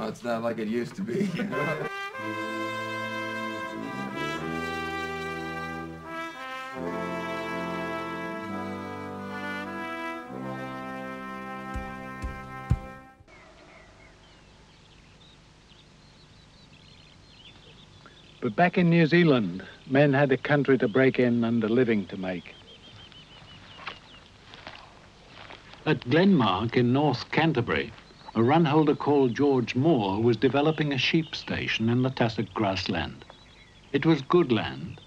Oh, it's not like it used to be. You know? But back in New Zealand, men had a country to break in and a living to make. At Glenmark in North Canterbury, a runholder called George Moore was developing a sheep station in the tussock grassland. It was good land.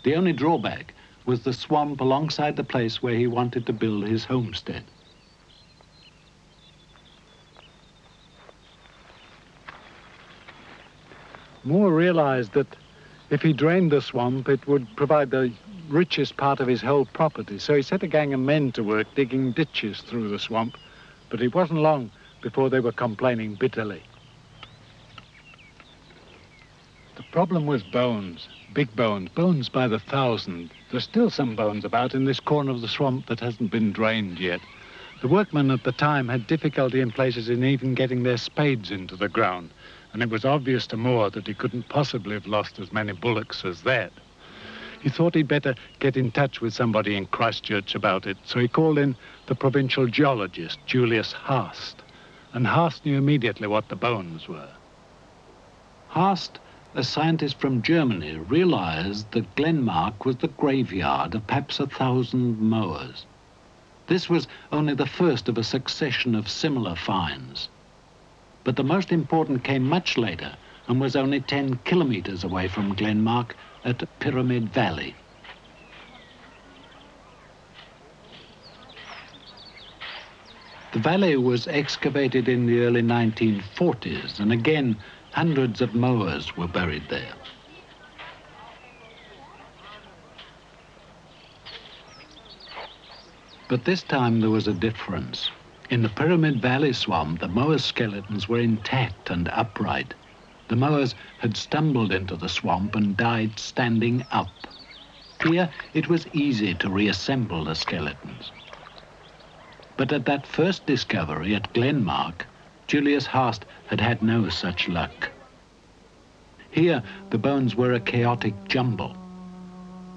The only drawback was the swamp alongside the place where he wanted to build his homestead. Moore realized that if he drained the swamp, it would provide the richest part of his whole property. So he set a gang of men to work digging ditches through the swamp, but it wasn't long before they were complaining bitterly. The problem was bones, big bones, bones by the thousand. There's still some bones about in this corner of the swamp that hasn't been drained yet. The workmen at the time had difficulty in places in even getting their spades into the ground, and it was obvious to Moore that he couldn't possibly have lost as many bullocks as that. He thought he'd better get in touch with somebody in Christchurch about it, so he called in the provincial geologist, Julius Haast, and Haast knew immediately what the bones were. Haast, a scientist from Germany, realized that Glenmark was the graveyard of perhaps 1,000 mowers. This was only the first of a succession of similar finds. But the most important came much later and was only 10 kilometers away from Glenmark at Pyramid Valley. The valley was excavated in the early 1940s, and again, hundreds of mowers were buried there. But this time there was a difference. In the Pyramid Valley swamp, the mower skeletons were intact and upright. The mowers had stumbled into the swamp and died standing up. Here, it was easy to reassemble the skeletons. But at that first discovery at Glenmark, Julius Haast had had no such luck. Here, the bones were a chaotic jumble.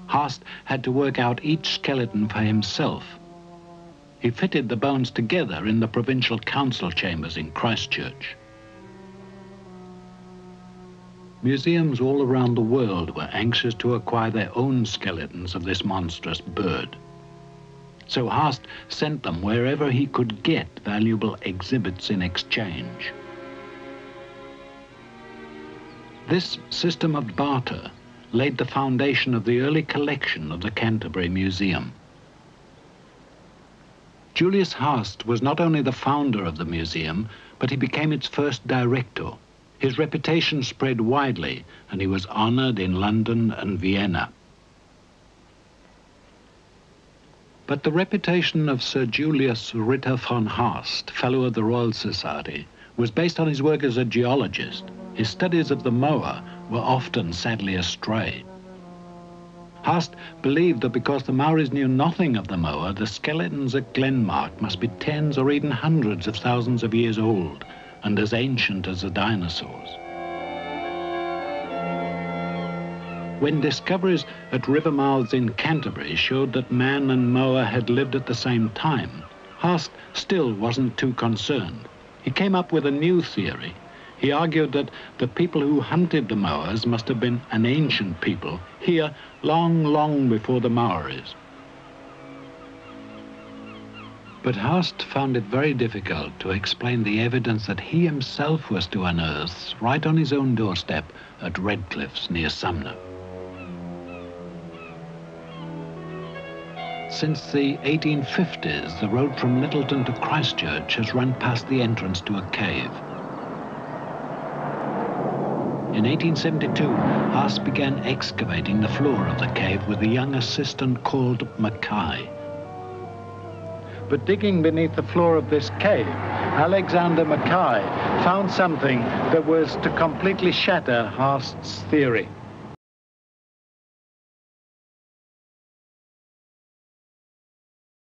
Haast had to work out each skeleton for himself. He fitted the bones together in the provincial council chambers in Christchurch. Museums all around the world were anxious to acquire their own skeletons of this monstrous bird. So Haast sent them wherever he could get valuable exhibits in exchange. This system of barter laid the foundation of the early collection of the Canterbury Museum. Julius Haast was not only the founder of the museum, but he became its first director. His reputation spread widely, and he was honored in London and Vienna. But the reputation of Sir Julius Ritter von Haast, Fellow of the Royal Society, was based on his work as a geologist. His studies of the mower were often sadly astray. Haast believed that because the Maoris knew nothing of the mower, the skeletons at Glenmark must be tens or even hundreds of thousands of years old and as ancient as the dinosaurs. When discoveries at river mouths in Canterbury showed that man and mower had lived at the same time, Haast still wasn't too concerned. He came up with a new theory. He argued that the people who hunted the Maoris must have been an ancient people, here long, long before the Maoris. But Haast found it very difficult to explain the evidence that he himself was to unearth right on his own doorstep at Redcliffs near Sumner. Since the 1850s, the road from Littleton to Christchurch has run past the entrance to a cave. In 1872, Haast began excavating the floor of the cave with a young assistant called Mackay. But digging beneath the floor of this cave, Alexander Mackay found something that was to completely shatter Haast's theory.